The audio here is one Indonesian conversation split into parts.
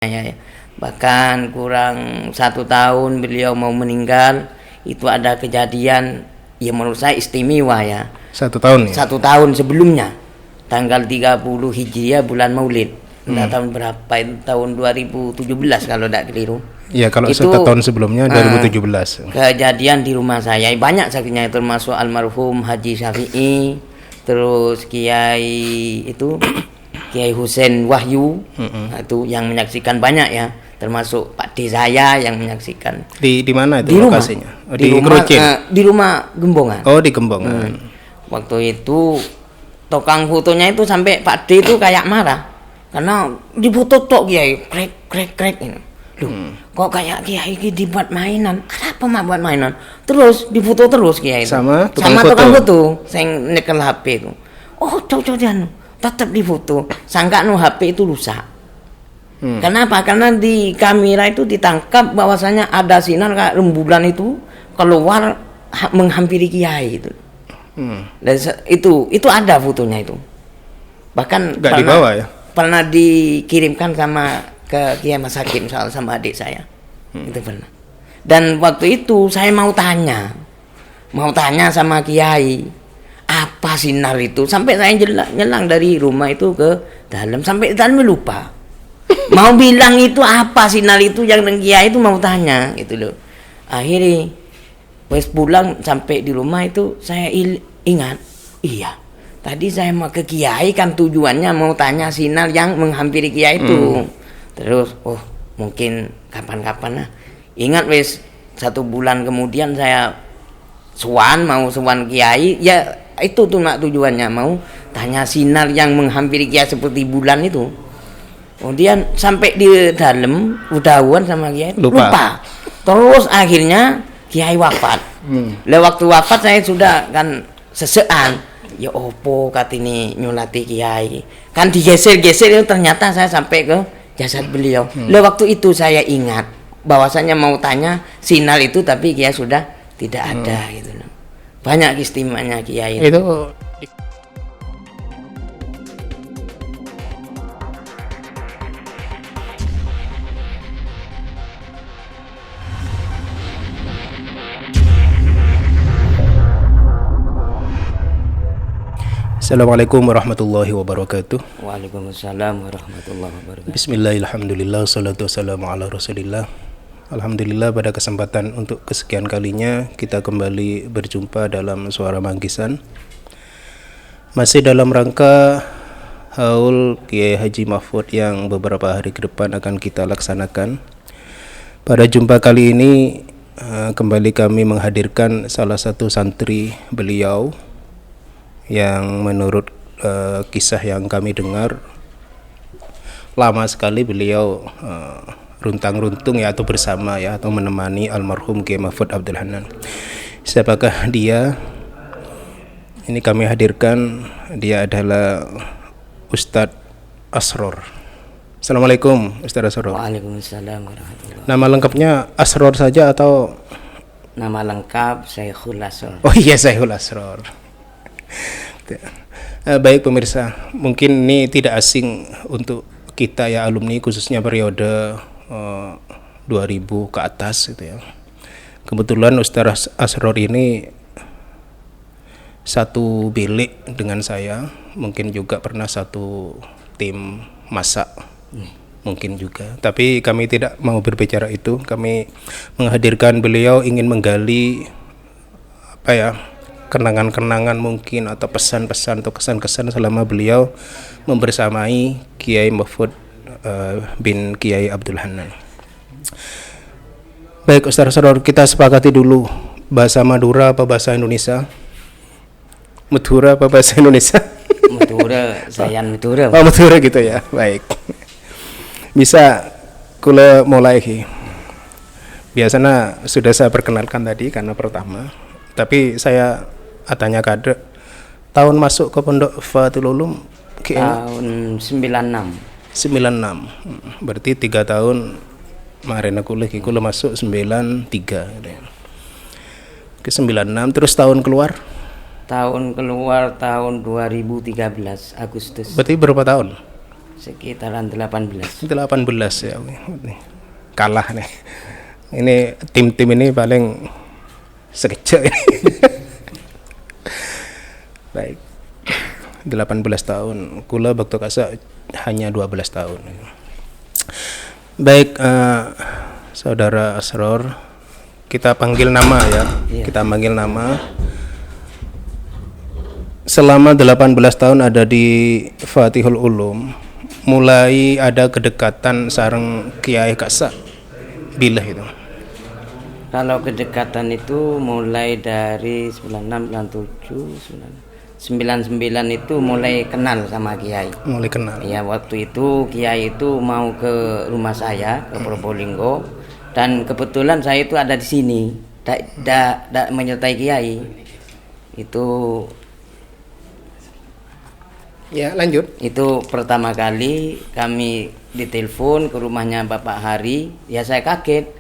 Ya. Bahkan kurang 1 tahun beliau mau meninggal, itu ada kejadian yang menurut saya istimewa ya. 1 tahun ya? 1 tahun sebelumnya, tanggal 30 Hijriah bulan Maulid. Tahun berapa itu? Tahun 2017 kalau tidak keliru. Ya, kalau itu, 1 tahun sebelumnya 2017. Kejadian di rumah saya banyak saksinya, termasuk almarhum Haji Syafi'i, terus Kiai Husain Wahyu, itu yang menyaksikan banyak ya, termasuk Pak D saya yang menyaksikan. Di mana itu di lokasinya? Rumah, di rumah, di rumah Gembongan. Oh, di Gembongan. Waktu itu tukang fotonya itu sampai Pak D itu kayak marah karena difoto tok Kiai, krek ini. Loh, kok kayak Kiai ini dibuat mainan? Kenapa mah buat mainan? Terus difoto terus Kiai itu. Sama tukang foto. Saya nyekel HP itu. Oh, coba tetap difoto, sangka HP itu rusak. Kenapa? Karena di kamera itu ditangkap bahwasanya ada sinar kayak rembulan itu keluar menghampiri Kiai itu. Dan itu ada fotonya itu. Bahkan nggak dibawa ya? Pernah dikirimkan ke Kiai Mas Hakim sama adik saya. Itu pernah. Dan waktu itu saya mau tanya sama Kiai, apa sinar itu, sampai saya nyelang dari rumah itu ke dalam, sampai dalam lupa mau bilang itu apa sinar itu yang Kiai itu mau tanya gitu loh. Akhirnya wes pulang sampai di rumah itu saya ingat, iya tadi saya mau ke Kiai kan tujuannya mau tanya sinar yang menghampiri Kiai itu. Terus mungkin kapan-kapan ingat wes 1 bulan kemudian saya mau sowan Kiai ya, itu tuh tujuannya mau tanya sinar yang menghampiri Kiai seperti bulan itu. Kemudian sampai di dalam udahan sama Kiai lupa. Terus akhirnya Kiai wafat. Waktu wafat saya sudah kan sesean, ya opo katini nyulati Kiai kan digeser-geser itu, ternyata saya sampai ke jasad beliau. Waktu itu saya ingat bahwasanya mau tanya sinar itu, tapi Kiai sudah tidak ada gitu loh. Banyak istimewanya Kiai itu. Assalamualaikum warahmatullahi wabarakatuh. Waalaikumsalam warahmatullahi wabarakatuh. Bismillahirrahmanirrahim. Salatu wassalamu ala Rasulillah. Alhamdulillah, pada kesempatan untuk kesekian kalinya kita kembali berjumpa dalam Suara Manggisan. Masih dalam rangka haul Kiai Haji Mahfud yang beberapa hari ke depan akan kita laksanakan. Pada jumpa kali ini kembali kami menghadirkan salah satu santri beliau yang menurut kisah yang kami dengar lama sekali beliau runtang-runtung ya, atau bersama ya, atau menemani almarhum Kiai Mahfud Abdul Hanan. Siapakah dia? Ini kami hadirkan, dia adalah Ustadz Asror. Assalamualaikum Ustadz Asror. Waalaikumsalam warahmatullahi wabarakatuh. Nama lengkapnya Asror saja atau? Nama lengkap Syekhul Asror. Oh iya, Syekhul Asror. Baik pemirsa, mungkin ini tidak asing untuk kita ya, alumni khususnya periode 2000 ke atas gitu ya. Kebetulan Ustaz Asror ini satu bilik dengan saya, mungkin juga pernah satu tim masak, mungkin juga. Tapi kami tidak mau berbicara itu. Kami menghadirkan beliau ingin menggali kenangan-kenangan mungkin, atau pesan-pesan atau kesan-kesan selama beliau membersamai Kiai Mahfud bin Kiai Abdul Hanan. Baik Ustaz Asror, kita sepakati dulu bahasa Madura apa bahasa Indonesia? Madura apa bahasa Indonesia? Madura, saya Madura. Oh, Madura gitu ya. Baik. Bisa kula mulai. Biasanya sudah saya perkenalkan tadi karena pertama, tapi saya tanya kade tahun masuk ke Pondok Fathul Ulum tahun 96. Berarti 3 tahun kemarin aku masuk 93 ke 96. Terus tahun keluar tahun 2013 Agustus. Berarti berapa tahun? sekitaran 18. 18 ya. Kalah nih. Ini tim-tim ini paling sekecil ini. Baik. 18 tahun. Kula waktu kasa hanya 12 tahun. Baik, Saudara Asror, kita panggil nama ya. Iya. Kita panggil nama. Selama 18 tahun ada di Fatihul Ulum, mulai ada kedekatan sareng Kiai Kasa. Bila itu? Kalau kedekatan itu mulai dari 99 itu mulai kenal sama Kiai. Mulai kenal. Ya, waktu itu Kiai itu mau ke rumah saya ke Probolinggo, dan kebetulan saya itu ada di sini, tidak menyertai Kiai. Itu Ya, lanjut. Itu pertama kali kami ditelepon ke rumahnya Bapak Hari. Ya, saya kaget.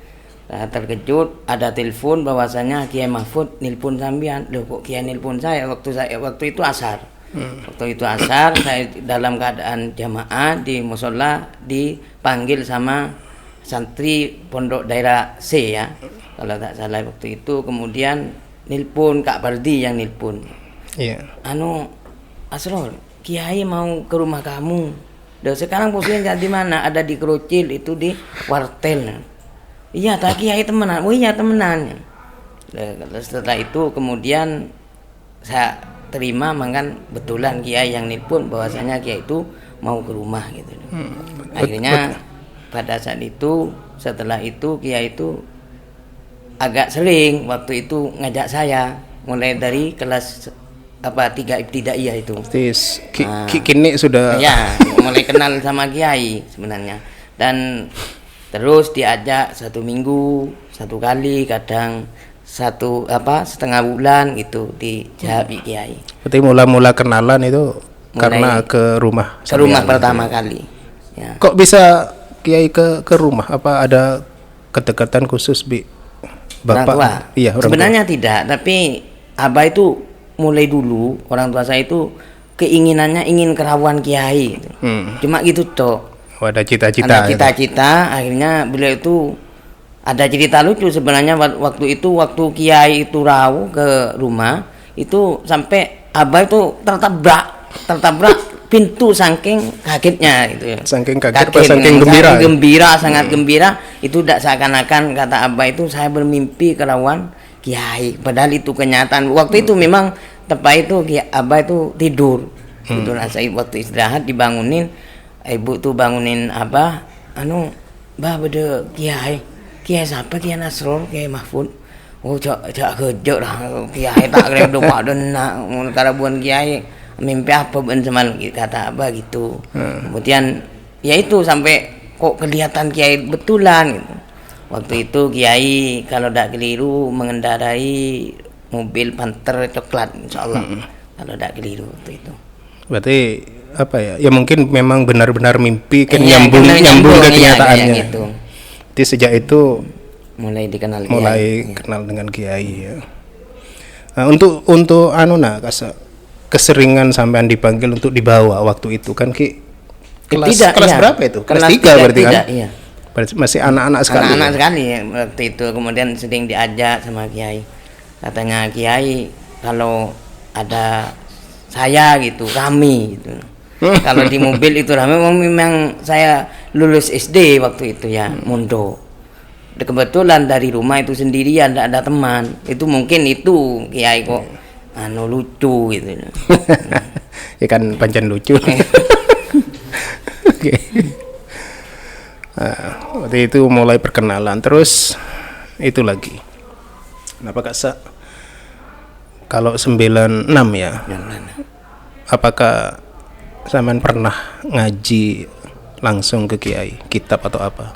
Saya terkejut, ada telepon bahwasanya Kiai Mahfud nilpun sampean. Loh, kok Kiai nilpun saya? Waktu itu asar. Waktu itu asar, saya dalam keadaan jamaah di musola dipanggil sama santri pondok daerah C ya. Kalau tak salah waktu itu, kemudian nilpun Kak Bardi yang nilpun. Iya. Asror, Kiai mau ke rumah kamu. Dan sekarang posisinya di mana? Ada di Krocil, itu di wartel. Iya, tak Kiai temenan. Oh iya, temenan. Setelah itu kemudian saya terima, makan betulan Kiai yang nelpon bahwasanya Kiai itu mau ke rumah gitu. Akhirnya pada saat itu, setelah itu Kiai itu agak sering waktu itu ngajak saya mulai dari kelas 3 ibtidaiyah itu. Kini sudah ya mulai kenal sama Kiai sebenarnya, dan terus diajak 1 minggu 1 kali, kadang setengah bulan gitu di Jahabi Kiai. Berarti mula kenalan itu karena ke rumah pertama kali ya. Kok bisa Kiai ke rumah? Apa ada kedekatan khusus Bapak? Orang tua? Iya, orang sebenarnya tua. tidak, tapi Abah itu mulai dulu orang tua saya itu keinginannya ingin kerawan Kiai gitu. Cuma gitu toh. Ada cita-cita. Akhirnya beliau itu ada cerita lucu sebenarnya waktu Kiai itu rawuh ke rumah itu, sampai Abah itu tertabrak pintu saking kagetnya gitu ya. Saking gembira. Sangat gembira. Itu tidak seakan-akan kata Abah itu saya bermimpi kerawan Kiai, padahal itu kenyataan. Waktu itu memang tepat itu Abah itu tidur. Saya waktu istirahat dibangunin. Ibu tuh bangunin Abah, Bah beda Kiai siapa? Kiai Nasrul, Kiai Mahfud. Oh cak kejut lah Kiai tak kira doa dan nak karabuan Kiai mimpi apa ben semalam kata Abah gitu. Kemudian ya itu sampai kok kelihatan Kiai betulan gitu. Waktu itu Kiai kalau tidak keliru mengendarai mobil Panther coklat, insyaallah. Kalau tidak keliru waktu itu. Berarti apa ya? Ya mungkin memang benar-benar mimpi kan nyambung ke kenyataannya. Ya, gitu. Jadi sejak itu mulai dikenal kenal dengan Kiai ya. Nah, untuk keseringan sampean dipanggil untuk dibawa waktu itu kan kelas berapa itu? Kelas 3 berarti kan? Iya. Berarti masih anak-anak sekali. Anak-anak sekali ya, waktu itu. Kemudian sering diajak sama Kiai. Katanya Kiai kalau ada saya gitu rame gitu. Kalau di mobil itu rame, memang saya lulus SD waktu itu ya, Mundo. Kebetulan dari rumah itu sendirian, tidak ada teman. Itu mungkin itu Kiai kok lucu gitu. Ya kan pancen lucu. Oke. Waktu itu mulai perkenalan, terus itu lagi. Kenapa Kak Sa? Kalau 96 ya. Apakah sampean pernah ngaji langsung ke Kiai, kitab atau apa?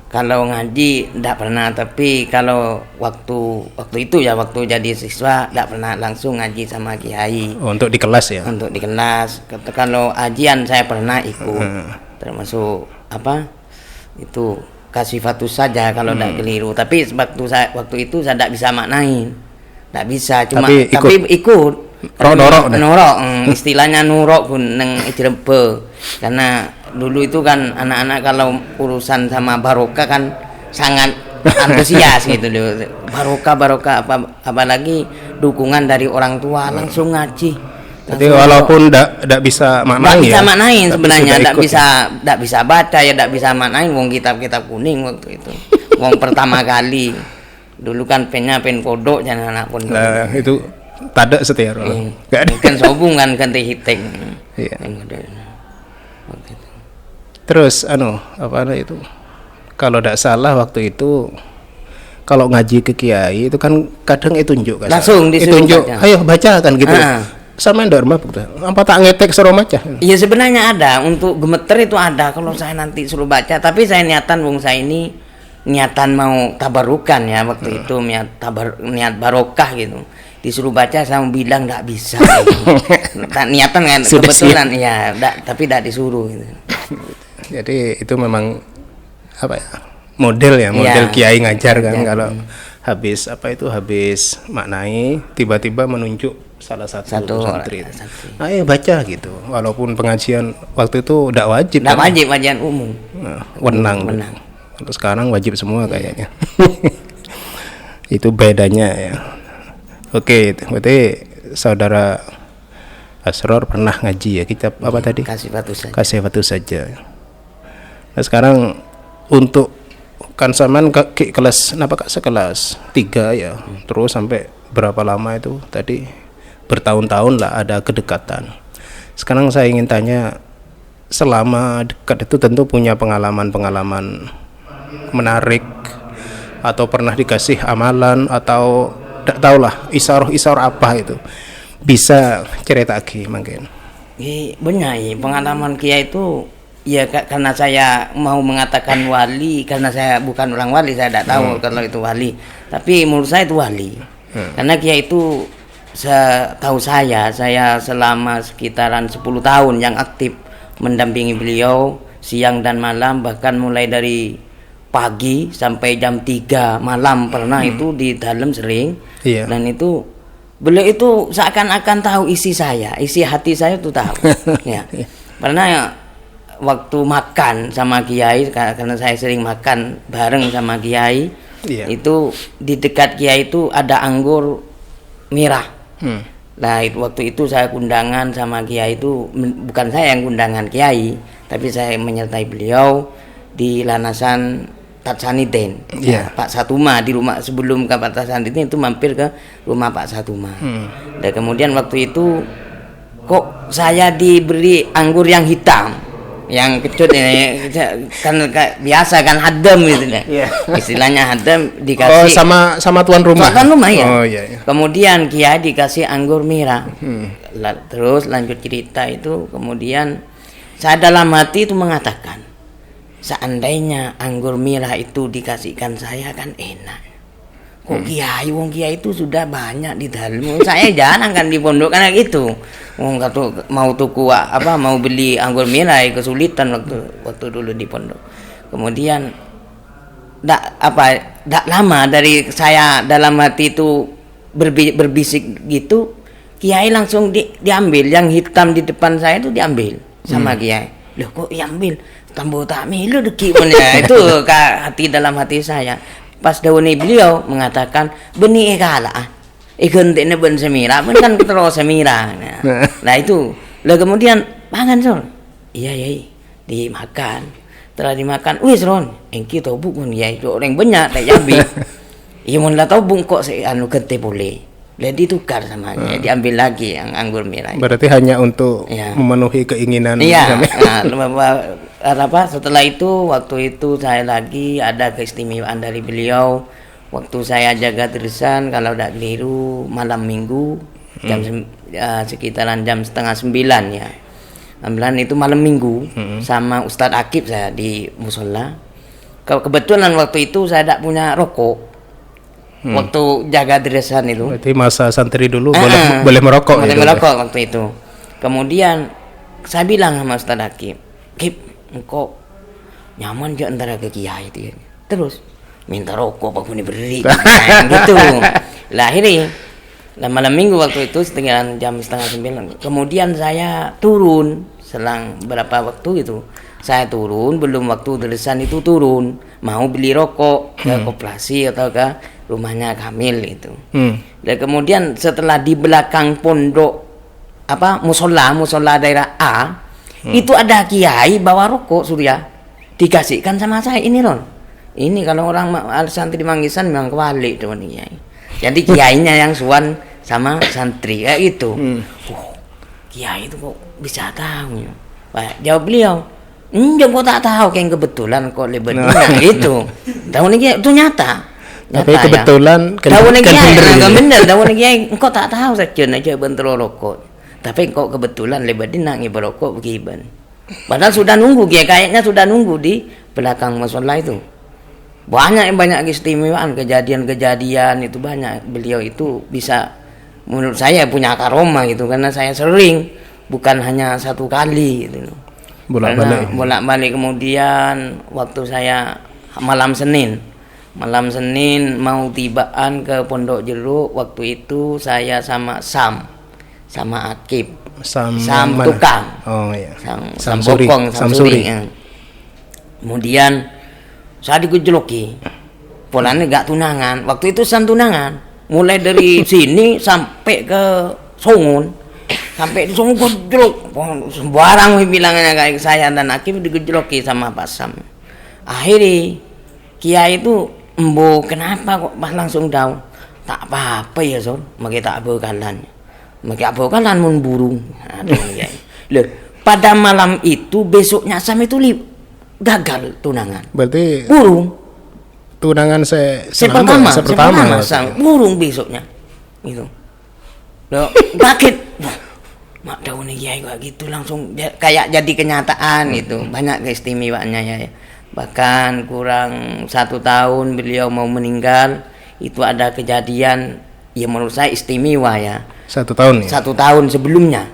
Kalau ngaji tidak pernah, tapi kalau waktu itu ya, waktu jadi siswa tidak pernah langsung ngaji sama Kiai. Oh, untuk di kelas ya? Untuk di kelas. Kalau ajian saya pernah ikut, termasuk itu Kasifatus saja kalau tidak keliru. Tapi waktu itu saya tidak bisa maknain, tidak bisa. Tapi ikut. Norok, istilahnya nurok pun neng ijrebe, karena dulu itu kan anak-anak kalau urusan sama barokah kan sangat antusias gitu loh. Barokah apalagi dukungan dari orang tua langsung ngaji. Jadi walaupun tidak bisa maknain, bisa maknain sebenarnya, tidak bisa baca ya, tidak bisa maknain wong kitab kuning waktu itu. Wong pertama kali dulu kan pennya pen kodok jangan anak pondok. Nah, itu tada setia orang. Kan sobung kan ganti hiting. Iya. Terus itu kalau tidak salah waktu itu kalau ngaji ke kiai itu kan kadang tunjuk kan. Langsung ditunjuk. Ayo baca kan gitu. Sama Dharma apa tak ngetek suruh baca? Iya sebenarnya ada untuk gemeter itu ada kalau saya nanti suruh baca, tapi saya niatan wong saya ini niatan mau tabarukan ya waktu itu niat barokah gitu. Disuruh baca saya bilang enggak bisa. Niatan kan kebetulan ya, tapi tidak disuruh gitu. Jadi itu memang apa ya? Model kiai ngajar kan kalau habis maknai tiba-tiba menunjuk salah satu santri. Ayo baca gitu. Walaupun pengajian waktu itu tidak wajib. Tidak wajib, wajiban umum. Wenang. Kalau sekarang wajib semua kayaknya. Itu bedanya ya. Oke, berarti saudara Asror pernah ngaji ya kitab apa tadi? Kasifatu saja. Nah sekarang untuk kan saman kelas sekelas 3 ya. Terus sampai berapa lama itu tadi? Bertahun-tahun lah ada kedekatan. Sekarang saya ingin tanya, selama dekat itu tentu punya pengalaman menarik atau pernah dikasih amalan atau tidak tahulah isyarat apa itu, bisa cerita lagi mungkin. Banyak pengalaman kiai itu ya, karena saya mau mengatakan wali karena saya bukan orang wali, saya tidak tahu kalau itu wali, tapi menurut saya itu wali. Karena kiai itu setahu saya selama sekitaran 10 tahun yang aktif mendampingi beliau siang dan malam, bahkan mulai dari pagi sampai jam 3 malam pernah itu di dalam sering. Dan itu beliau itu seakan-akan tahu isi hati saya itu tahu. Ya. Pernah waktu makan sama kiai, karena saya sering makan bareng sama kiai, itu di dekat kiai itu ada anggur merah. Nah waktu itu saya kundangan sama kiai itu, bukan saya yang kundangan kiai, tapi saya menyertai beliau di Lanasan Tatsaniten. Pak Satuma di rumah, sebelum ke Pak Tatsaniten itu mampir ke rumah Pak Satuma. Dan kemudian waktu itu kok saya diberi anggur yang hitam, yang kecut ini kan biasa kan hadam gitu ya. Istilahnya hadam dikasih sama tuan rumah. Ya. Kemudian kiai dikasih anggur merah. Terus lanjut cerita itu, kemudian saya dalam hati itu mengatakan, seandainya anggur merah itu dikasihkan saya kan enak. Kok kiai, wong kiai itu sudah banyak di dalam. Saya jarang kan di pondok karena gitu. Wong mau tuku mau beli anggur merah kesulitan waktu dulu di pondok. Kemudian dak lama dari saya dalam hati itu berbisik gitu, kiai langsung diambil yang hitam di depan saya itu, diambil sama kiai. Loh kok diambil? Tambo tak milu deki ya. Itu hati dalam hati saya. Pas daunnya beliau mengatakan benih kalah ikannya ben semira ben kan terus semira. Nah itu lah, kemudian pangan Sol, iya dimakan. Setelah dimakan, wis Ron engki tobuk pun ya itu orang banyak tak jambi. Iya mun lah tobuk kok kente boleh, lah ditukar sama dia, diambil lagi yang anggur merah. Berarti hanya untuk memenuhi keinginan. Setelah itu, waktu itu saya lagi ada keistimewaan dari beliau. Waktu saya jaga terusan, kalau tidak keliru malam minggu sekitaran jam 8:30 ya. 9 itu malam minggu sama Ustadz Akib saya di musola. Kebetulan waktu itu saya tidak punya rokok. Waktu jaga terusan itu. Berarti masa santri dulu boleh merokok. Boleh merokok waktu itu. Kemudian saya bilang sama Ustadz Akib, Kip, engkau nyaman gak antara ke kiai itu? Terus minta rokok apa pun diberi gitu. Lah akhirnya malam minggu waktu itu sekitar jam 8:30. Kemudian saya turun selang berapa waktu itu saya turun, belum waktu deresan itu turun, mau beli rokok ke koperasi atau ke rumahnya Kamil itu. Dan kemudian setelah di belakang pondok musola daerah A, itu ada kiai bawa rokok Surya, dikasihkan sama saya, ini Ron. Ini kalau orang santri Manggisan memang kebalik teman kiai. Jadi kiainya yang suan sama santri kayak itu. Kiai itu kok bisa tahu ya? Wah, jawab beliau, kok tak tahu, kayak kebetulan kok lebetina gitu. Tahu nih itu nyata. Tapi kebetulan ya. Tahu nih kan bener, tahu nih kok tak tahu saja aja bentar rokok. Tapi kok kebetulan lebetina ngiberokok begiban. Padahal sudah nunggu kayaknya sudah nunggu di belakang musola itu. Banyak keistimewaan, kejadian itu banyak. Beliau itu bisa, menurut saya punya karomah gitu, karena saya sering, bukan hanya satu kali gitu. Bolak-balik. Kemudian waktu saya malam Senin mau tibaan ke Pondok Jeruk, waktu itu saya sama Akib, Sam tukang. Oh iya. Sam bokong, Sam suri. Ya. Kemudian saya digejloki, polanya gak tunangan. Waktu itu Sam tunangan, mulai dari sini sampai ke Songun. Sampai di Songun gejlok, sembarang bilangnya kayak saya dan Akib digejloki sama Pak Sam. Akhirnya kiai itu, embo kenapa kok pas langsung down? Tak apa-apa ya Son, maka tak bekalan. Maka bekalan mun burung. Loh, pada malam itu besoknya Sam itu gagal tunangan. Berarti burung. Tunangan pertama Sam burung besoknya. Gitu. Loh, kaget. Mak daun kiai kayak gitu langsung kayak jadi kenyataan gitu. Banyak keistimewaannya ya. Bahkan kurang 1 tahun beliau mau meninggal, itu ada kejadian yang menurut saya istimewa ya. 1 tahun ya? 1 tahun sebelumnya,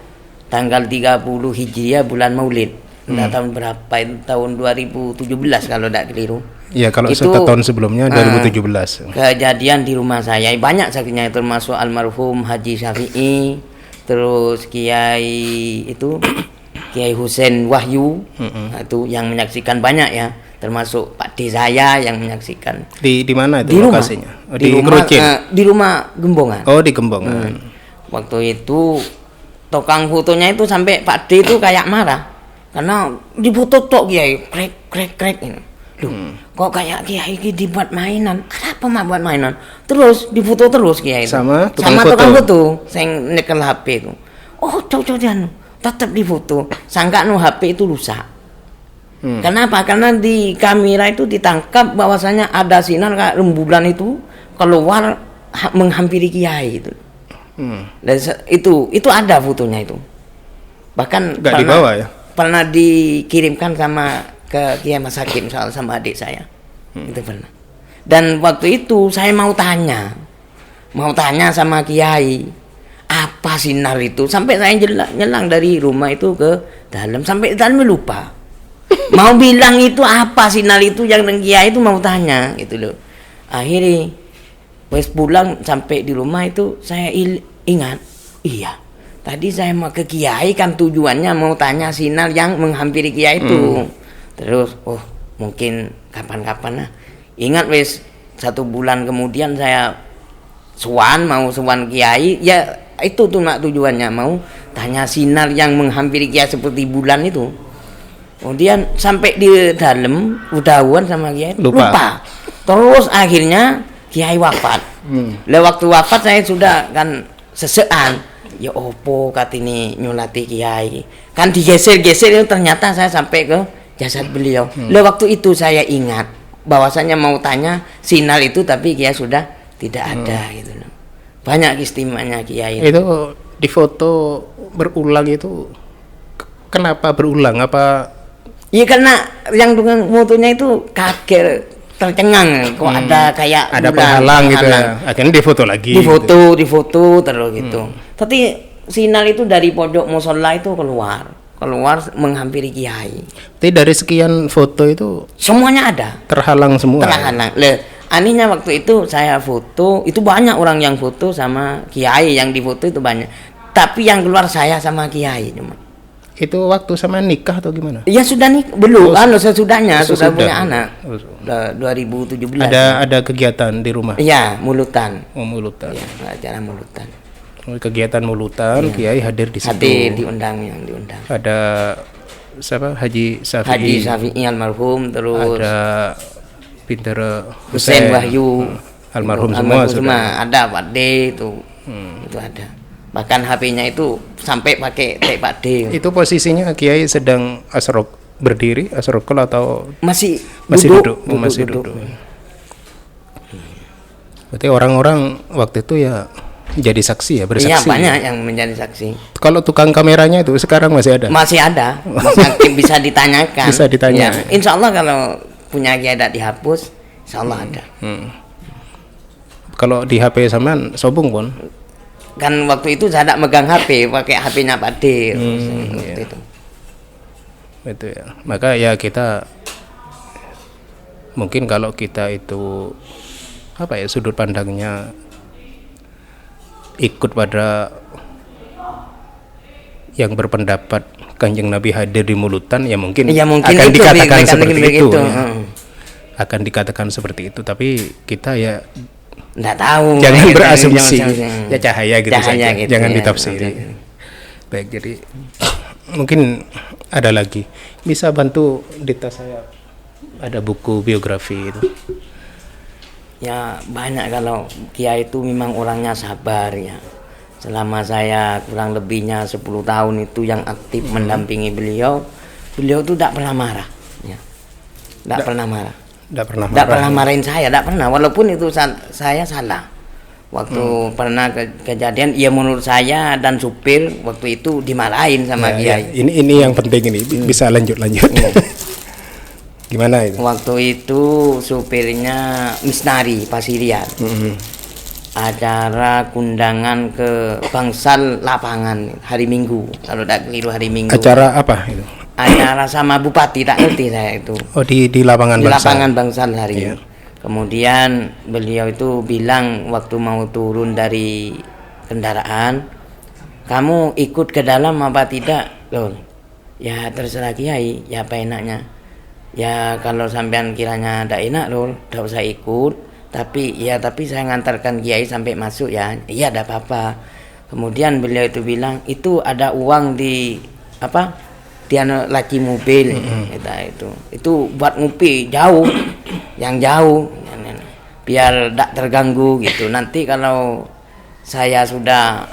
tanggal 30 Hijriah bulan Maulid. Tahun berapa itu? Tahun 2017 kalau tidak keliru. Iya, kalau 1 tahun sebelumnya 2017. Kejadian di rumah saya banyak sakinya, termasuk almarhum Haji Syafi'i, terus Kiai Husain Wahyu, itu yang menyaksikan banyak ya, termasuk Pak D saya yang menyaksikan. Di mana itu lokasinya? Di rumah Gembongan. Oh, di Gembongan. Waktu itu tukang fotonya itu sampai Pak D itu kayak marah karena difoto tok Kiai, krek ini. Kok kayak Kiai ini dibuat mainan? Kenapa mah buat mainan? Terus difoto terus Kiai itu. Sama tukang foto, yang nyekel HP itu. Oh, cocokan. Tetap difoto, sangka HP itu rusak. Kenapa? Karena di kamera itu ditangkap bahwasanya ada sinar kayak rembulan itu keluar menghampiri Kiai itu. Dan itu ada fotonya itu. Bahkan pernah dikirimkan ke Kiai Mas Hakim sama adik saya. Itu pernah. Dan waktu itu saya mau tanya sama Kiai, apa sinar itu, sampai saya nyelang dari rumah itu ke dalam, sampai dalam lupa mau bilang itu apa sinar itu yang Kiai itu mau tanya gitu loh. Akhirnya pas pulang sampai di rumah itu saya ingat, iya tadi saya mau ke Kiai kan tujuannya mau tanya sinar yang menghampiri Kiai itu. Terus mungkin kapan-kapan ingat wes 1 bulan kemudian saya mau suan Kiai ya. Itu tuh tujuannya mau tanya sinar yang menghampiri Kiai seperti bulan itu. Kemudian sampai di dalam udahan sama Kiai lupa. Terus akhirnya Kiai wafat. Waktu wafat saya sudah kan sesean. Ya opo katini nyulati Kiai. Kan digeser-geser itu ternyata saya sampai ke jasad beliau. Waktu itu saya ingat bahwasanya mau tanya sinar itu tapi Kiai sudah tidak ada gitu loh. Banyak istimewanya Kiai itu di foto berulang itu. Kenapa berulang? Apa? Iya karena yang dengan fotonya itu kaget, tercengang kok ada kayak ada penghalang gitu ya. Akhirnya difoto lagi. Difoto terus gitu. Tapi sinar itu dari pondok musola itu keluar menghampiri Kiai. Tapi dari sekian foto itu semuanya ada. Terhalang semua. Anehnya waktu itu saya foto, itu banyak orang yang foto sama Kiai, yang difoto itu banyak. Tapi yang keluar saya sama Kiai cuma. Itu waktu sama nikah atau gimana? Iya sudah nih, belum, Oh, sesudahnya sudah sesudah. punya anak. Oh, 2017. ada kegiatan di rumah? Iya, mulutan. Oh, mulutan. Ya, acara mulutan. Oh, kegiatan mulutan, Kiai hadir di situ. Hadir diundang yang diundang. Ada siapa? Haji Syafi'i. Haji Syafi'i almarhum, terus Ada Pinter Hussein Wahyu almarhum itu, semua almarhum sudah. ada Pak D itu ada, bahkan HP-nya itu sampai pakai tag Pak D. Itu posisinya Kiai sedang asrok berdiri, asrokul atau masih duduk? duduk, Masih duduk. Berarti orang-orang waktu itu ya jadi saksi ya, Iya, bersaksi. banyak yang menjadi saksi. Kalau tukang kameranya itu sekarang masih ada? Masih ada, masih aktif, bisa ditanyakan. Bisa ditanya. Ya, insya Allah kalau punya Kiai tidak dihapus, insya Allah ada. Kalau di HP sampean sobung pun. Kan waktu itu saya tidak megang HP, pakai HP-nya Pak D. Waktu iya. itu. Itu ya. Maka ya kita mungkin kalau kita itu apa ya, sudut pandangnya ikut pada yang berpendapat Kanjeng Nabi hadir di mulutan, ya mungkin, Ya, mungkin akan itu, dikatakan mereka seperti bilang itu. gitu. Ya. Akan dikatakan seperti itu, tapi kita ya Nggak tahu. jangan Gitu, berasumsi, jangan- ya cahaya gitu Cahaya saja, gitu, jangan ya. ditafsiri. Baik, jadi mungkin ada lagi, bisa bantu di tas saya ada buku biografi itu. Ya banyak, kalau Kiai itu memang orangnya sabar ya. Selama saya kurang lebihnya 10 tahun itu yang aktif mendampingi beliau itu tidak pernah marah ya. Tidak pernah marah. Tidak pernah Tidak marah. pernah marahin saya, tidak pernah, walaupun itu saya salah. Waktu pernah kejadian, ya menurut saya dan supir waktu itu dimarahin sama Ya, Kiai. ya. Ini yang penting ini, bisa lanjut. Gimana itu? Waktu itu supirnya Misnari Pasirian. Acara kundangan ke Bangsal Lapangan hari Minggu, kalau tidak keliru hari Minggu. Acara apa itu? Acara sama Bupati, tak ngerti saya itu. Oh, di lapangan Di Bangsal. lapangan Bangsal hari Iya. Kemudian beliau itu bilang waktu mau turun dari kendaraan, kamu ikut ke dalam apa tidak? Loh, ya terserah Kiai, ya apa enaknya. Ya kalau sampean kiranya tidak enak loh, tidak usah ikut. Tapi saya ngantarkan Kiai sampai masuk ya. Iya, tidak apa-apa. Kemudian beliau itu bilang, itu ada uang di apa? Dia lagi mobil, itu buat ngopi jauh, yang jauh, biar tidak terganggu gitu. Nanti kalau saya sudah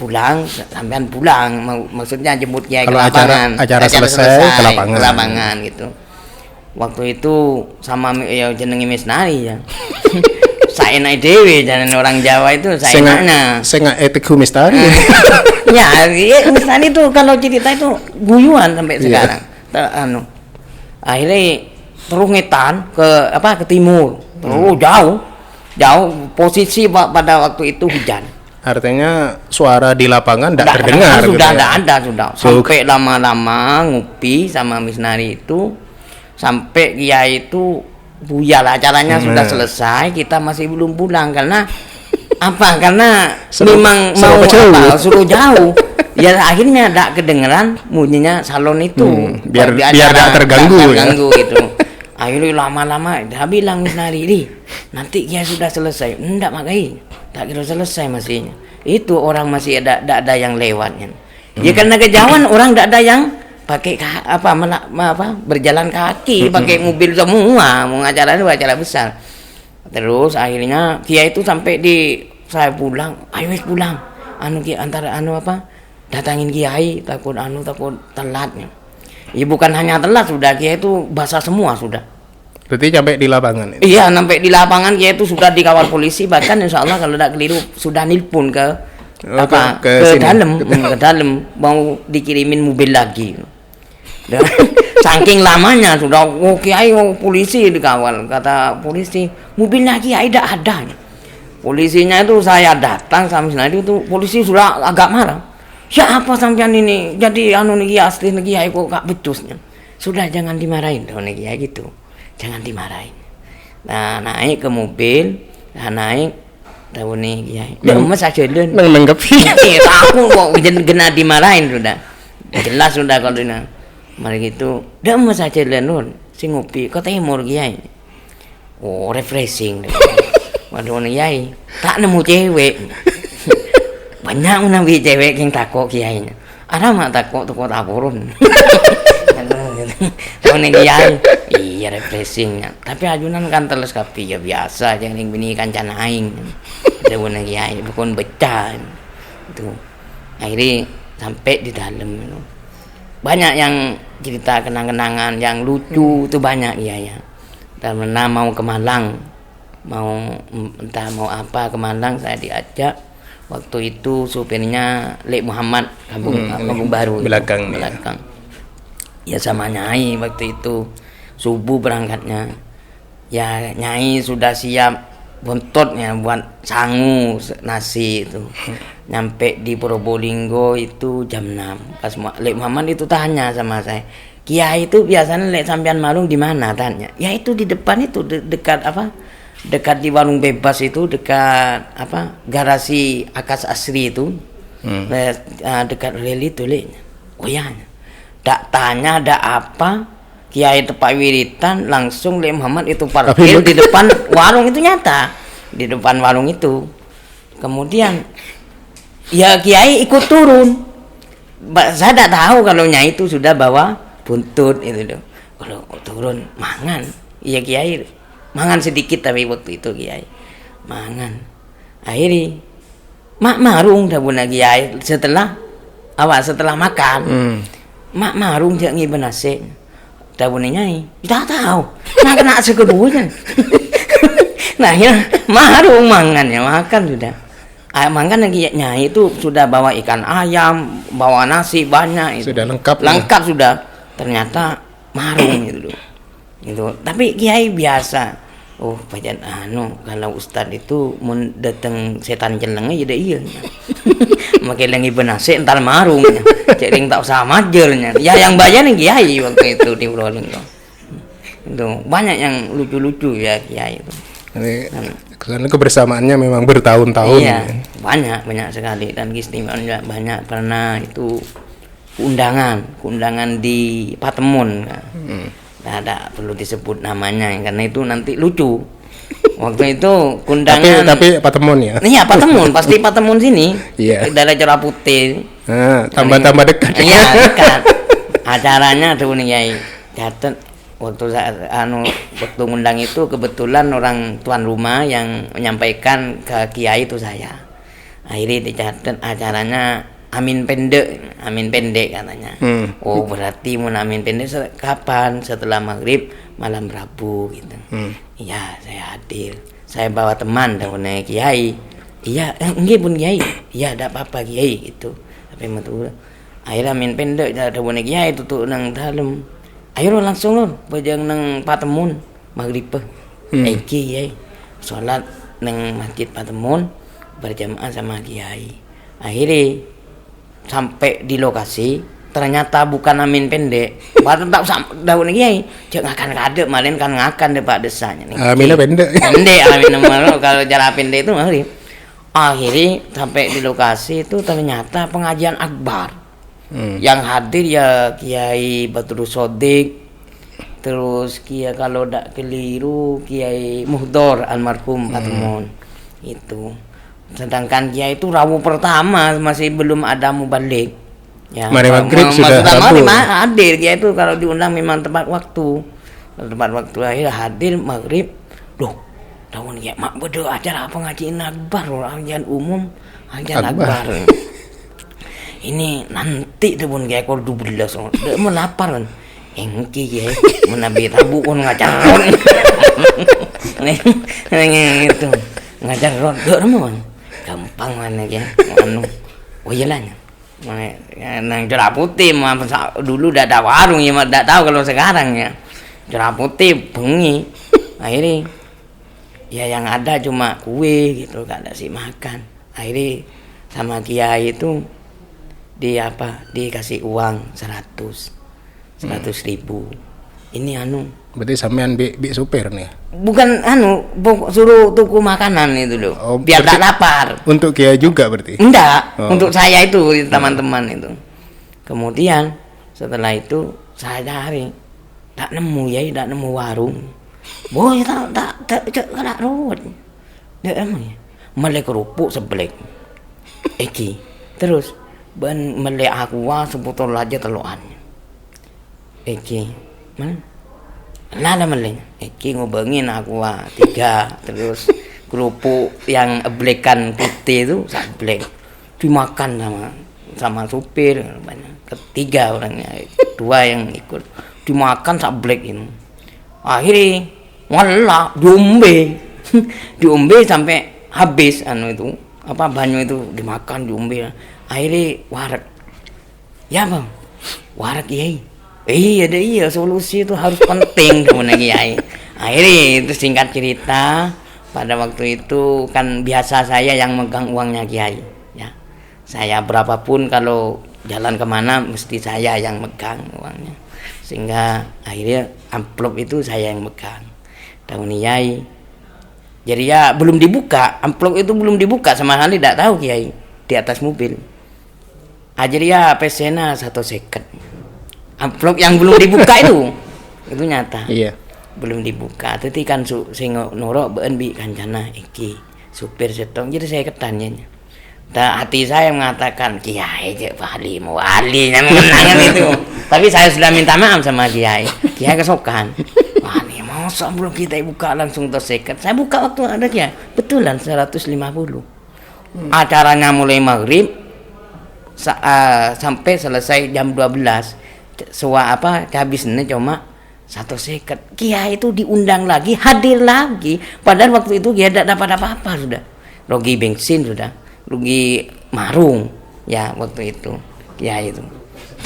pulang, sampean pulang, maksudnya jemput Kiai ke Kalau lapangan. acara selesai ke lapangan gitu. Waktu itu sama ya jenenge Misnari ya. Saya naik dewe, jangan orang Jawa itu saya enaknya. Saya nggak etik humistari. Ya, Misnari itu kalau cerita itu guyuan sampai sekarang. Akhirnya terus ngetan ke timur. Terus jauh posisi pada waktu itu hujan. Artinya suara di lapangan tidak terdengar. Sudah gitu tidak ya? ada sudah. Sampai lama-lama ngopi sama Misnari itu, sampai Kiai itu buyar, acaranya sudah selesai, kita masih belum pulang karena apa? Karena memang mau suruh jauh. Ya akhirnya tidak kedengeran bunyinya salon itu. Biar tidak terganggu gitu. Akhirnya lama-lama dia bilang Misnari, nanti Kiai sudah selesai. Enggak, Makai. Tak kira selesai masih. Itu orang masih ada yang lewatnya. Ya karena kejauhan orang tidak ada yang pakai berjalan kaki, pakai mobil semua, mau acara itu acara besar. Terus akhirnya Kiai itu sampai saya pulang, ayo wis pulang. Datangin Kiai, takut telatnya. Ya bukan hanya telat, sudah Kiai itu basah semua sudah. Berarti sampai di lapangan itu? Iya, sampai di lapangan Kiai itu sudah dikawal polisi, bahkan insya Allah kalau tidak keliru sudah nilpun ke dalam mau dikirimin mobil lagi. Saking lamanya sudah, Kiai polisi dikawal, kata polisi mobilnya Kiai tidak ada. Polisinya itu saya datang sama Misnari itu, polisi sudah agak marah. Ya apa sampean ini? Jadi Kiai asli Kiai kok gak becusnya. Sudah jangan dimarahin Kiai gitu. Jangan dimarahin. Nah, naik ke mobil, naik tahu nih Kiai. Mas aja dulu. Menanggapi. Aku kok kena dimarahin sudah. Jelas sudah kalau dina. Mari gitu, dah mas aja lenun, si ngopi, kau timur kiai. Oh refreshing. Waduh kiai, tak nemu cewek. Banyak nabi cewek yang takut kiai. Ada mak takut tuh kota purun. Tahu nih kiai, iya refreshingnya. Tapi ajunan kan teles kapi ya biasa, jangan yang bini kancan aing. Tahu nih kiai, bukan becah. Itu akhirnya sampai di dalam. Banyak yang cerita kenang-kenangan yang lucu itu banyak ya. Dan pernah mau ke Malang, entah mau apa ke Malang, saya diajak. Waktu itu supirnya Lek Muhammad Kampung Baru belakang. Ya sama Nyai waktu itu subuh berangkatnya. Ya Nyai sudah siap buntutnya buat sangu nasi itu. Nyampe di Probolinggo itu jam 6. Pas Lek Muhammad itu tanya sama saya, Kiai itu biasanya Lek sampean marung di mana, tanya. Ya itu di depan itu dekat apa? Dekat di warung bebas itu, dekat apa? Garasi Akas Asri itu. Dekat rel itu Lek. Oh ya. Tak tanya ada apa? Kiai tepak wiritan langsung Lek Muhammad itu parkir di depan warung itu, nyata di depan warung itu. Kemudian ya Kiai ikut turun. Saya tidak tahu kalau Nyai itu sudah bawa buntut itu loh. Kalau turun mangan, iya Kiai mangan sedikit tapi waktu itu Kiai mangan. Akhirnya mak marung dah buna Kiai setelah makan. Mak marung dia ngiben nasi. Dah buna Nyai, tidak tahu. Nah kena sekeduanya. Nah ya marung mangan ya makan sudah. Makan lagi Nyai itu sudah bawa ikan ayam, bawa nasi banyak itu. Sudah lengkap sudah. Ternyata marung itu. Gitu. Tapi Kiai biasa. Oh, pajan kalau ustad itu mau datang setan jelengnya jadi iya. Makai lagi benase entar marung. Cering tak usah majernya. Ya yang bayar nih Kiai waktu itu di Probolinggo. Itu banyak yang lucu-lucu ya Kiai itu. Karena kebersamaannya memang bertahun-tahun. Iya, banyak sekali, dan keistimewaan juga banyak. Pernah itu keundangan di Patemon. Ada perlu disebut namanya karena itu nanti lucu. Waktu itu kundangan. Tapi Patemon ya. Iya Patemon, pasti Patemon sini. Iya. Daerah Cerah Putih. Tambah dekat. Iya dekat. Acaranya tuh nih Kiai. Catat. Waktu ngundang itu kebetulan orang tuan rumah yang menyampaikan ke Kiai itu saya. Akhirnya dicatat acaranya Amin pendek katanya. Oh berarti mau Amin pendek kapan? Setelah maghrib malam Rabu gitu. Iya saya hadir. Saya bawa teman namanya Kiai. Iya enggak pun Kiai. Iya ada apa-apa Kiai itu. Tapi betul. Akhirnya Amin pendek ada namanya Kiai itu tuh nang dalam. Ayo langsung lor, bajang nang Patemon maghrib Eki ya, sholat nang masjid Patemon berjamaah sama Kiai. Akhirnya sampai di lokasi ternyata bukan Amin pendek. Baru tak daun Kiai, jangan akan kade malin kan ngakan depak desanya. Aminnya pendek. Amin kalau cara pendek itu maghrib. Akhirnya sampai di lokasi itu ternyata pengajian akbar. Yang hadir ya Kiai Batrus Sodik, terus Kiai kalau tidak keliru Kiai Muhdor almarhum Patemon itu. Sedangkan Kiai itu rawu pertama masih belum ada mubalik. Ya, Mari maghrib sudah hadir. Kiai itu kalau diundang memang tepat waktu. Akhirnya hadir maghrib. Loh, tahun Kiai mak bodoh acara pengajian akbar, pengajian umum, pengajian akbar. Ini nanti tuh pun kayak kalau 12 udah mau lapar kan engki ya menabi tabu pun ngacaron nih itu ngacaron gak mau gampang mana ya oh iyalah nang Cerah Putih dulu udah ada warung ya tidak tahu kalau sekarang ya Cerah Putih bengi akhirnya ya yang ada cuma kue gitu gak ada sih makan. Akhirnya sama Kiai itu dikasih uang 100 ribu. Ini berarti sampean bi supir nih? Bukan suruh tuku makanan itu loh. Biar tak lapar. Untuk Kiai juga berarti? Enggak, untuk saya itu teman-teman itu. Kemudian setelah itu saya cari, tak nemu ya, tak nemu warung. Boy tak kena ruwet. Dia emang ya. Melek kerupuk seblek. Eki. Terus ben melek aqua sebotol aja telokannya. Eki. Mana? Nada melek. Eki ngobengin aqua 3. Terus kerupuk yang eblekan putih itu seblek. Dimakan sama supir banyak. Ketiga orangnya, 2 yang ikut. Dimakan seblek ini. Akhirnya malah diombe sampai habis itu banyu itu dimakan diombe. Akhirnya warak. Ya bang, warak kiai. Iya solusi itu harus penting kemudian kiai. Akhirnya itu singkat cerita, pada waktu itu kan biasa saya yang megang uangnya kiai. Ya, saya berapapun kalau jalan kemana mesti saya yang megang uangnya. Sehingga akhirnya amplop itu saya yang megang. Tahun kiai. Jadi ya belum dibuka, amplop itu belum dibuka sama sekali, tidak tahu kiai di atas mobil. Jadi ya pesena 1 seket. Amplop yang belum dibuka itu nyata. Iya. Belum dibuka. Tadi kan sing norok beun bi kancana iki supir setong. Jadi saya ketanya. Hati saya mengatakan kiai cek wali mengenangan itu. Tapi saya sudah minta maaf sama kiai kesokan. Wah nih masa belum kita buka langsung terseket. Saya buka waktu ada kiai, betulan 150. Acaranya mulai maghrib sampai selesai jam 12. Habisnya cuma 1 seket. Kiai itu diundang lagi, hadir lagi. Padahal waktu itu dia tidak dapat apa-apa sudah. Rugi bensin sudah. Rugi marung ya waktu itu kiai itu.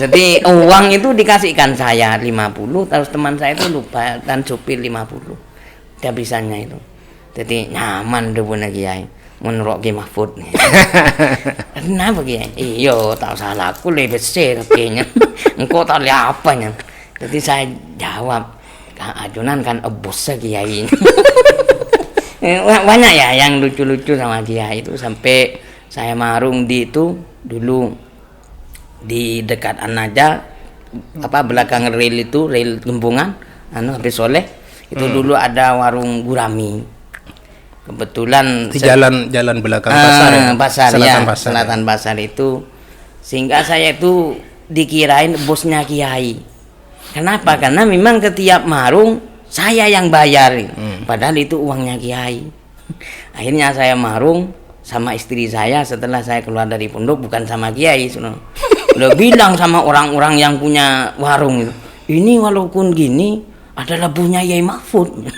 Jadi uang itu dikasihkan saya 50, terus teman saya itu lupa dan supir 50. Habisannya itu. Jadi nyaman deh punya kiai. Menurut Ki Mahfud. Kenapa kiai? Iyo tak salah aku lebih besar kayaknya. Engkau tak lihat apanya. Jadi saya jawab, ajunan kan bosnya kiai. Banyak ya yang lucu-lucu sama kiai itu sampai saya marung di itu dulu di dekat Anaja belakang rel Gembungan habis Soleh itu dulu ada warung gurami. Kebetulan di jalan belakang pasar ya? Selatan pasar itu, sehingga saya itu dikirain bosnya kiai. Kenapa? Karena memang setiap marung saya yang bayar. Padahal itu uangnya kiai. Akhirnya saya marung sama istri saya setelah saya keluar dari pondok, bukan sama kiai. Udah bilang sama orang-orang yang punya warung itu, ini walaupun gini adalah punya Yai Mahfud.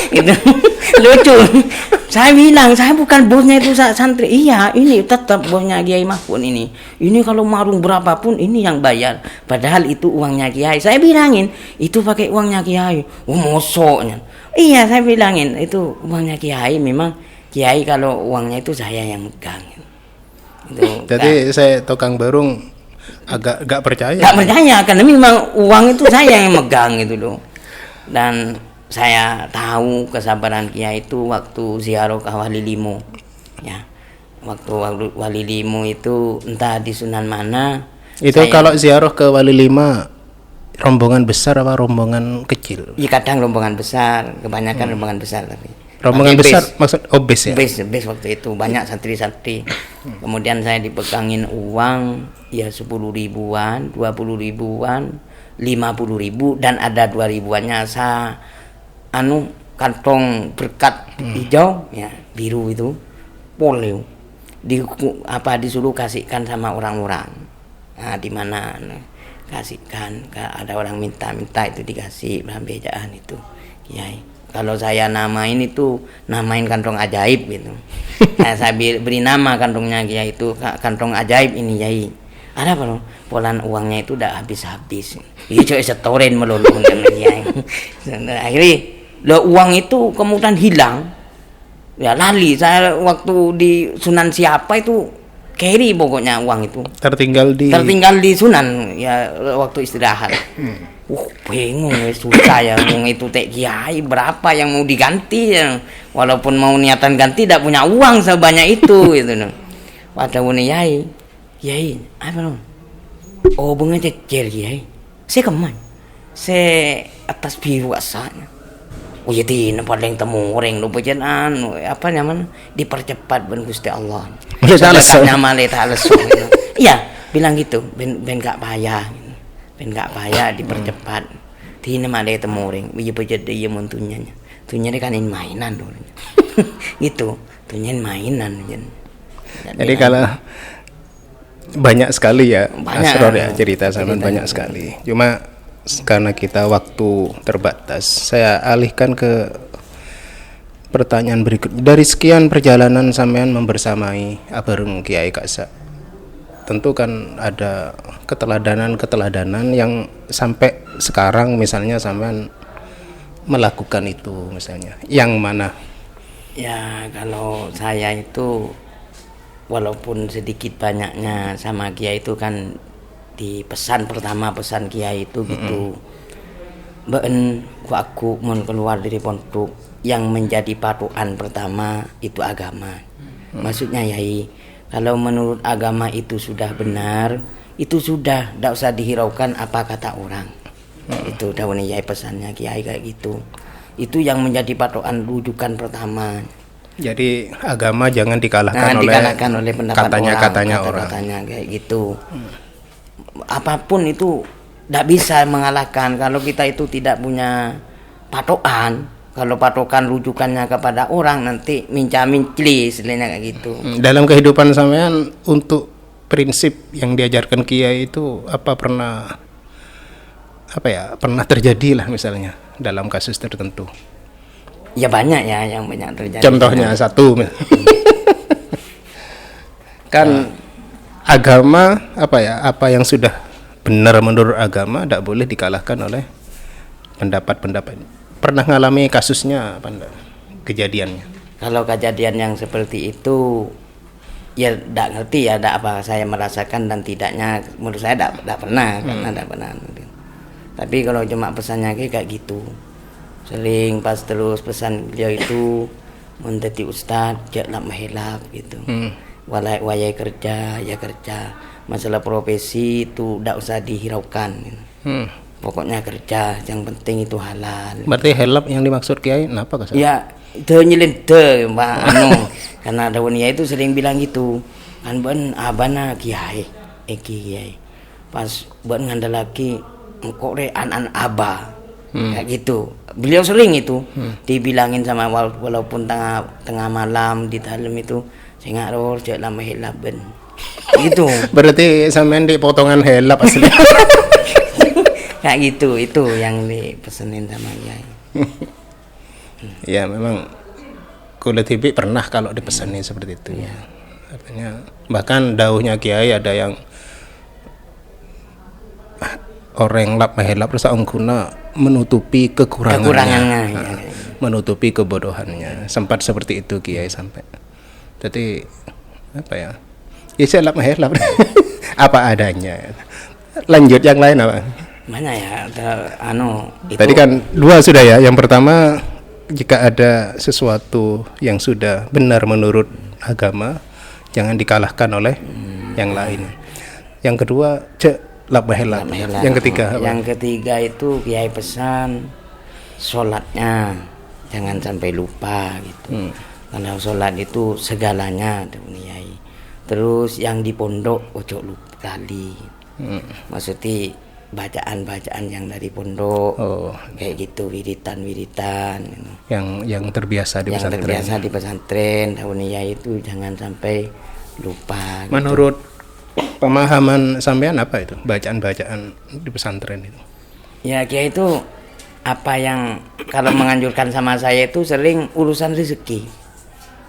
Itu lucu. Saya bilang saya bukan bosnya itu santri. Iya, ini tetap bosnya Kiai Mahfud ini. Ini kalau marung berapapun ini yang bayar. Padahal itu uangnya Kiai. Saya bilangin itu pakai uangnya Kiai. Mosoknya. Iya, saya bilangin itu uangnya Kiai. Memang Kiai kalau uangnya itu saya yang megang. Jadi saya tukang barung agak gak percaya. Gak percaya karena memang uang itu saya yang megang gitu loh. Dan saya tahu kesabaran Kiai itu waktu ziarah ke Wali Limo. Ya. Waktu Wali Limo itu entah di Sunan mana. Itu kalau ziarah ke Wali Lima rombongan besar apa rombongan kecil? Iya, kadang rombongan besar, kebanyakan rombongan besar tapi. Rombongan besar maksud base ya? Base waktu itu banyak santri-santri. Kemudian saya dipegangin uang ya 10 ribuan, 20 ribuan, 50 ribu dan ada 2 ribuannya saya kantong berkat hijau ya biru itu polio disuruh kasihkan sama orang-orang. Nah, di mana kasihkan ada orang minta itu dikasih bejaan itu Kiai. Kalau saya namain itu namain kantong ajaib gitu. Nah, saya beri nama kantongnya Kiai itu kantong ajaib ini Kiai. Ada apa loh? Polan uangnya itu udah habis. Iya coy setorin melulu Kiai. Akhirnya uang itu kemudian hilang. Ya lali saya waktu di Sunan siapa itu carry pokoknya uang itu. Tertinggal di Sunan ya waktu istirahat. Bingung susah ya itu Kiai berapa yang mau diganti ya. Walaupun mau niatan ganti tidak punya uang sebanyak itu gitu. Pada Kiai apa loh? Oh bunga cecer kiai. Saya kemana? Saya atas biwasanya. Oh ya tina paling temu orang lupa jalan apa nyaman dipercepat ben Gusti Allah. Salatnya maleta lesu. Iya, bilang gitu, ben gak payah. Ben gak payah dipercepat. Tina maleta temu orang. Iya pejade iya muntunya. Tunya kan mainan dulu. Gitu. Tunya mainan. Jadi kalau banyak sekali ya asror ya cerita sama banyak itu. sekali. Cuma karena kita waktu terbatas, saya alihkan ke pertanyaan berikut. Dari sekian perjalanan sampean membersamai bareng Kiai Kaksa, tentu kan ada keteladanan yang sampai sekarang misalnya sampean melakukan itu misalnya. Yang mana? Ya kalau saya itu walaupun sedikit banyaknya sama Kiai itu kan di pesan Kiai itu gitu. Ben aku mau keluar dari pondok yang menjadi patokan pertama itu agama. Maksudnya Yai, kalau menurut agama itu sudah benar, itu sudah tidak usah dihiraukan apa kata orang. Itu daun Yai pesannya Kiai kayak gitu. Itu yang menjadi patokan rujukan pertama. Jadi agama jangan dikalahkan oleh pendapat katanya orang. Katanya kayak gitu. Apapun itu tidak bisa mengalahkan kalau kita itu tidak punya patokan. Kalau patokan rujukannya kepada orang nanti minca-mincli istilahnya kayak gitu. Dalam kehidupan sampean untuk prinsip yang diajarkan Kiai itu pernah terjadi lah misalnya dalam kasus tertentu. Ya banyak ya yang banyak terjadi. Contohnya satu kan agama apa yang sudah benar menurut agama tidak boleh dikalahkan oleh pendapat-pendapat. Pernah ngalami kasusnya apa enggak? Kejadiannya? Kalau kejadian yang seperti itu ya tidak ngerti ya, tidak apa saya merasakan dan tidaknya menurut saya tidak pernah karena tidak pernah. Tapi kalau cuma pesannya kayak gitu. Sering pas terus pesan beliau itu menjadi ustadz jangan mahilap gitu. Wayai kerja ya kerja, masalah profesi itu tidak usah dihiraukan. Pokoknya kerja, yang penting itu halal. Berarti helap yang dimaksud Kiai apa kasar? Ya itu nyelente Mbak karena Dawonia itu sering bilang gitu kan ben abana Kiai Kiai pas buat ngandalaki engkau re an aba. Kayak gitu. Beliau sering itu dibilangin sama walaupun tengah malam di dalam itu saya ngaror cek lama helap ben. Gitu. Berarti sampean di potongan helap asli. Kayak gitu itu yang dipesenin sama Kiai. Ya memang kulit hibi pernah kalau dipesenin seperti itu ya. Artinya bahkan dauhnya Kiai ada yang orang lap mahelap rasa ongkuna menutupi kekurangannya. Menutupi kebodohannya. Sempat seperti itu Kiai sampai. Jadi apa ya? Ya saya lap mahelap. Apa adanya. Lanjut yang lain apa? Mana ya? Itu. Tadi kan dua sudah ya. Yang pertama jika ada sesuatu yang sudah benar menurut agama jangan dikalahkan oleh yang lain. Yang kedua Labahela. Yang ketiga apa? Yang ketiga itu Kiai pesan sholatnya jangan sampai lupa gitu. Karena sholat itu segalanya Kiai. Terus yang di pondok ojo lupa kali. Maksudnya bacaan yang dari pondok kayak gitu wiritan yang terbiasa di pesantren. Yang terbiasa di pesantren Kiai itu jangan sampai lupa. Menurut pemahaman sampean apa itu bacaan-bacaan di pesantren itu? Ya Kiai itu apa yang kalau menganjurkan sama saya itu sering urusan rezeki.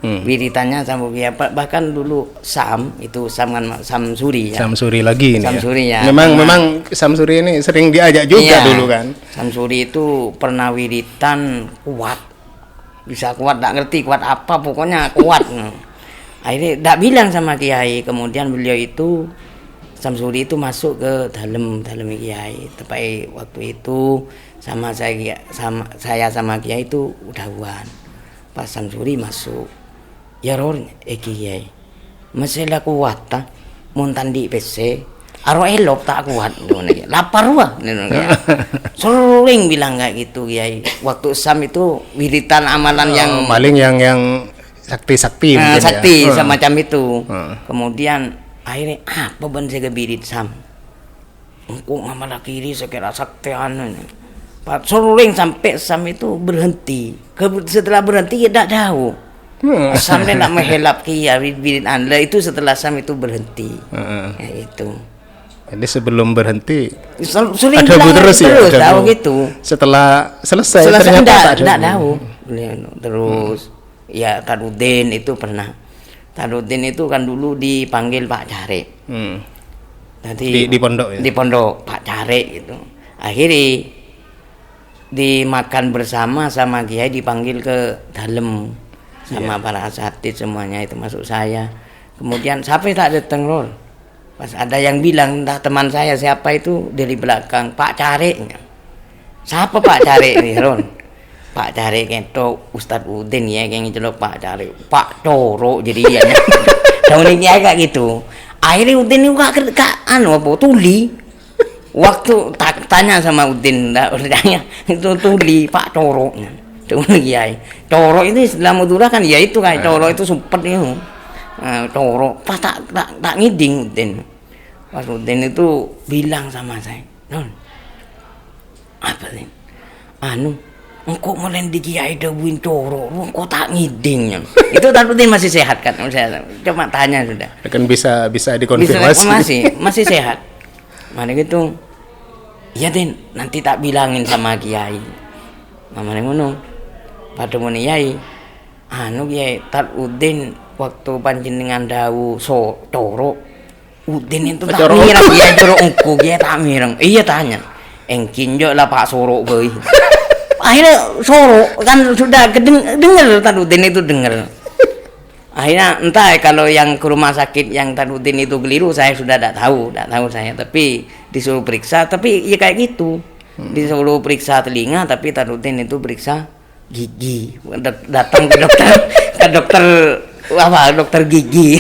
Wiritannya sama Kiai bahkan dulu Sam kan Samsuri ya. Samsuri lagi ini. Samsuri ya. Memang Samsuri ini sering diajak juga dulu kan. Samsuri itu pernah wiritan kuat. Bisa kuat enggak ngerti kuat apa pokoknya kuat. Akhirnya tidak bilang sama Kiai, kemudian beliau itu Samsuri itu masuk ke dalam Kiai. Tepai waktu itu sama saya Kiai itu udahan. Pas Samsuri masuk, ya Kiai, masalah kuat ta, montan di PC, aro elop tak kuat nih, lapar wah nih. Sering bilang kayak gitu Kiai. Waktu Sam itu wiritan amalan yang maling yang sakti sakti semacam itu. Kemudian akhirnya apa ban saya birit Sam. Engkau ngamal kiri sekira saktian. Sering sampai Sam itu berhenti. Setelah berhenti ya tidak tahu. Sampai nak menghelap Kiai birit Anda itu setelah Sam itu berhenti. Ya itu. Jadi sebelum berhenti sering ada terus ya, tahu gitu. Setelah selesai ternyata tidak tahu. Terus ya Tarudin itu pernah. Tarudin itu kan dulu dipanggil Pak Care. Tadi di pondok ya. Di pondok Pak Care gitu. Akhirnya dimakan bersama sama Kiai dipanggil ke dalam sama para asatid semuanya itu masuk saya. Kemudian sampai tak datang Rol. Pas ada yang bilang entah teman saya siapa itu dari belakang Pak Care. Siapa Pak Care ini Ron? Pak Care ketok Ustadz Udin ya yang celok Pak Care. Pak Coro jadi ya. Daunnya kayak gitu. Akhirnya Udin itu kak apa tuli. Waktu tanya sama Udin tanya itu tuli Pak Coro. Kiai. Coro itu istilah Madura kan ya itu kayak Coro itu super itu. Coro pas tak ngiding Udin. Pas Udin itu bilang sama saya, Non, apa sih? Engkau melen di Kiai Dawin Coro, engkau tak ngidingnya. Itu Tan Udin masih sehat kan? Saya cuma tanya sudah. Kan bisa dikonfirmasi. Masih sehat. Mana gitu? Iya Den, nanti tak bilangin sama Kiai. Mana ngono? Pada mun Kiai, Kiai Tan Udin waktu panjenengan dawu Coro. Udin itu tak mireng ya Coro engko dia tak mireng. Iya tanya. Engkin jo lah Pak Soro boy. Akhirnya Soro kan sudah dengar Tan Udin itu dengar. Akhirnya entah kalau yang ke rumah sakit yang Tan Udin itu keliru saya sudah tidak tahu saya tapi disuruh periksa tapi ya kayak gitu. Disuruh periksa telinga tapi Tan Udin itu periksa gigi. Datang ke dokter gigi.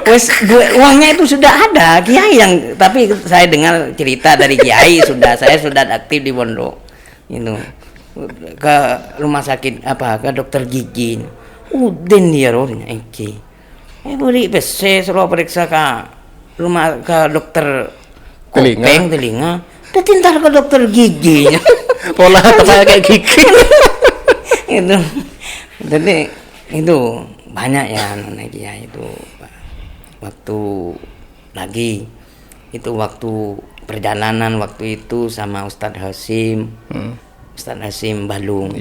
Wes uangnya itu sudah ada Kiai yang tapi saya dengar cerita dari Kiai saya sudah aktif di pondok itu ke rumah sakit ke dokter gigi Udin dia rohnya beri PC suruh periksa ke dokter telinga tintar ke dokter gigi pola kayak gigi itu jadi itu banyak ya anak Kiai itu waktu lagi itu waktu perjalanan waktu itu sama Ustadz Hasim Balung.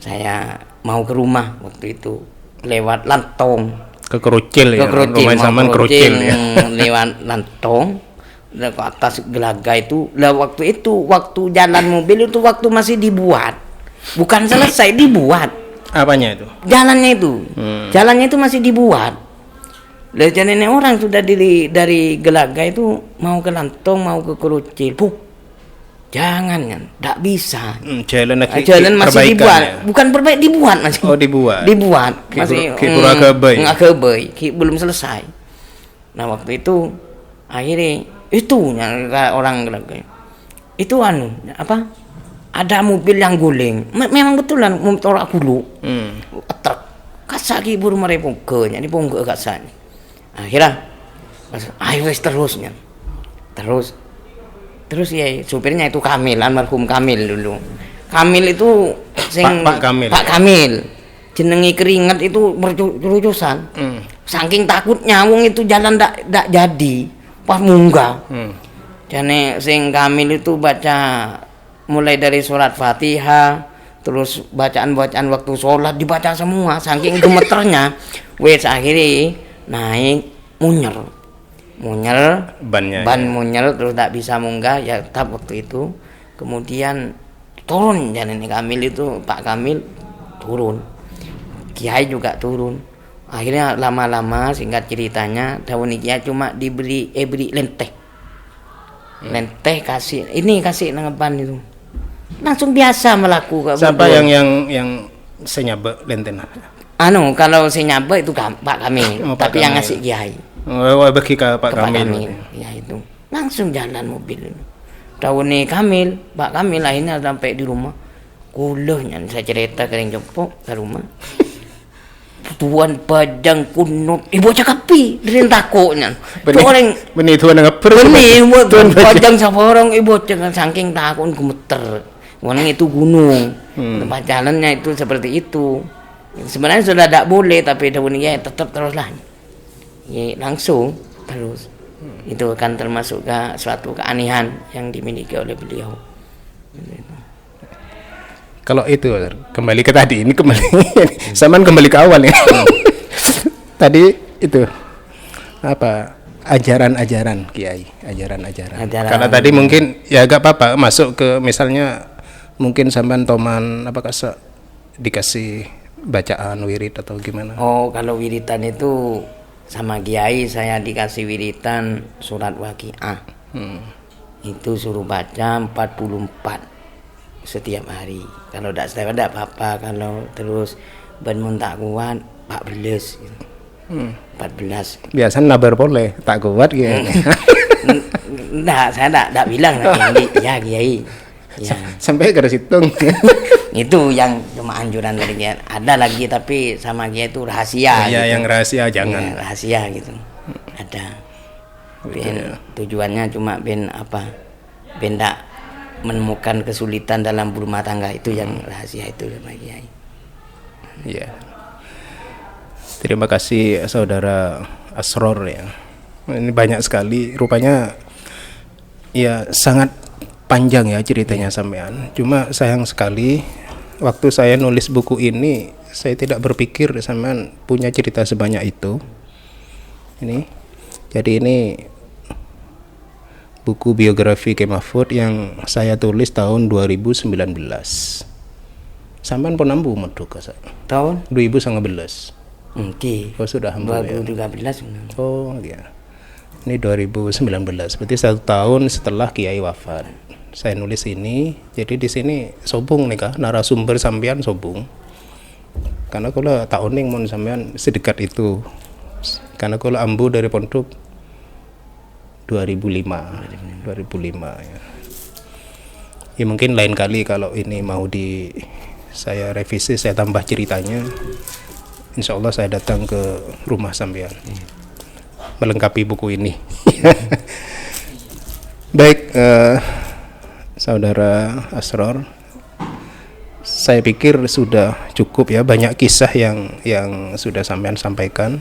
Saya mau ke rumah waktu itu lewat Lantong ke Kerucil ya. Lewat Lantong ke atas Gelaga itu lah waktu jalan mobil itu waktu masih dibuat bukan selesai dibuat apanya itu jalannya itu masih dibuat. Jalan orang sudah dari Gelaga itu mau ke Lantong mau ke Kerucil. Jangan kan, tidak bisa. Jalan masih dibuat, bukan dibuat masih. Oh dibuat. Masih Kebai, belum selesai. Nah waktu itu akhirnya itu orang Gelaga. Itu ada mobil yang guling. Memang betulan motor dulu. Truk. Kasaki buru merepungke, jadi pungke kasanya. Akhirnya terus ya supirnya itu Kamil almarhum Kamil dulu. Kamil itu Pak Kamil jenengi keringat itu bercucusan saking takutnya wong itu jalan ndak jadi pas munggah jane sing Kamil itu baca mulai dari surat Fatihah terus bacaan-bacaan waktu sholat dibaca semua saking gemeternya wes akhirnya naik munyer ban munyer terus tak bisa munggah ya tetap waktu itu kemudian turun jalan Kamil itu Pak Kamil turun Kiai juga turun akhirnya lama-lama singkat ceritanya tahun ini Kiai cuma beri lenteh kasih nangepan itu langsung biasa melakukan siapa yang senyaba lenten kalau senyaba itu Pak Kamil tapi yang ngasih Kiai bagi ke Pak Kamil ya itu langsung jalan mobil. Tahu nih Kamil, Pak Kamil akhirnya sampai di rumah. Kulahnya saya cerita kering jempok ke rumah. Tuan Padang kunut, ibu cakapi dari takutnya. Benih tuan ngaper. Benih tuan Padang saborong ibu jangan saking takut gemeter. Wanang itu gunung, tempat jalannya itu seperti itu. Sebenarnya sudah tidak boleh, tapi daun ya tetap teruslah. Ya, langsung terus. Itu akan termasuk ke suatu keanehan yang dimiliki oleh beliau. Kalau itu kembali ke tadi, ini kembali Saman kembali ke awal ya. Tadi itu apa ajaran-ajaran Kiai, ajaran-ajaran. Karena tadi mungkin ya agak apa-apa masuk ke misalnya mungkin Saman Toman apakah dikasih bacaan wirid atau gimana? Oh, kalau wiridan itu sama Kiai saya dikasih wiridan surat Waqiah. Itu suruh baca 44 setiap hari. Kalau tidak setiap ada apa-apa, kalau terus bangun tak kuat 14 gitu. 14. Biasanya nabar boleh tak kuat gitu. Enggak, saya enggak bilang ya Kiai. Ya. Sampai ke hitung. Itu yang cuma anjuran dari Kiai. Ada lagi tapi sama Kiai itu rahasia. Ya, gitu. Yang rahasia jangan. Ya, rahasia gitu. Ada. Ben, tujuannya cuma ben apa? Ben tak menemukan kesulitan dalam berumah tangga, itu yang rahasia itu sama Kiai. Ya. Terima kasih saudara Asror ya. Ini banyak sekali, rupanya ya sangat panjang ya ceritanya sampean. Cuma sayang sekali waktu saya nulis buku ini saya tidak berpikir sampean punya cerita sebanyak itu. Jadi ini buku biografi Kiai Mahfud yang saya tulis tahun 2019. Sampean pun nampu medok saya. Tahun 2019. Oke. Oh sudah 2013. Oh iya. Ini 2019. Berarti 1 tahun setelah Kiai wafat. Saya nulis ini. Jadi di sini sobung nih kah narasumber sampean sobung. Karena kalau tahun ning mon sampean sedekat itu. Karena kalau ambu dari pondok 2005 ya. Ya mungkin lain kali kalau ini mau saya revisi, saya tambah ceritanya, insya Allah saya datang ke rumah sampean melengkapi buku ini. Baik, saudara Asror, saya pikir sudah cukup ya, banyak kisah yang sudah sampean sampaikan.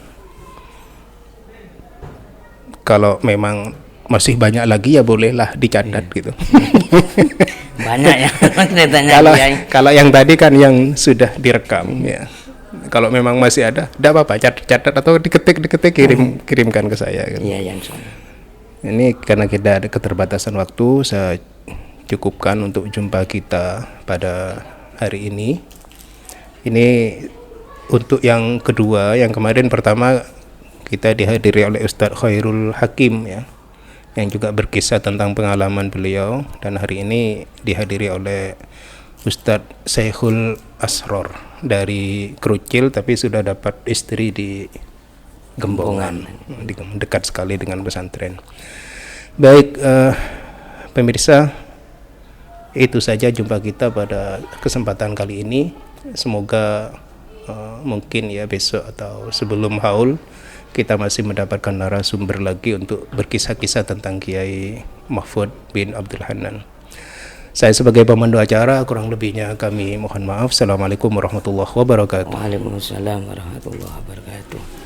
Kalau memang masih banyak lagi ya bolehlah dicatat gitu. Banyak ya ceritanya. Kalau yang tadi kan yang sudah direkam ya. Kalau memang masih ada, tidak apa-apa catat atau diketik kirimkan ke saya. Gitu. Iya yang soal. Ini karena kita ada keterbatasan waktu, saya cukupkan untuk jumpa kita pada hari ini. Ini untuk yang kedua, yang kemarin pertama kita dihadiri oleh Ustadz Khairul Hakim ya, yang juga berkisah tentang pengalaman beliau, dan hari ini dihadiri oleh Ustadz Syekhul Asror dari Krucil tapi sudah dapat istri di Gembongan, dekat sekali dengan pesantren. Baik, pemirsa, itu saja jumpa kita pada kesempatan kali ini. Semoga mungkin ya besok atau sebelum haul kita masih mendapatkan narasumber lagi untuk berkisah-kisah tentang Kiai Mahfud bin Abdul Hanan. Saya sebagai pemandu acara, kurang lebihnya kami mohon maaf. Assalamualaikum warahmatullahi wabarakatuh. Waalaikumsalam warahmatullahi wabarakatuh.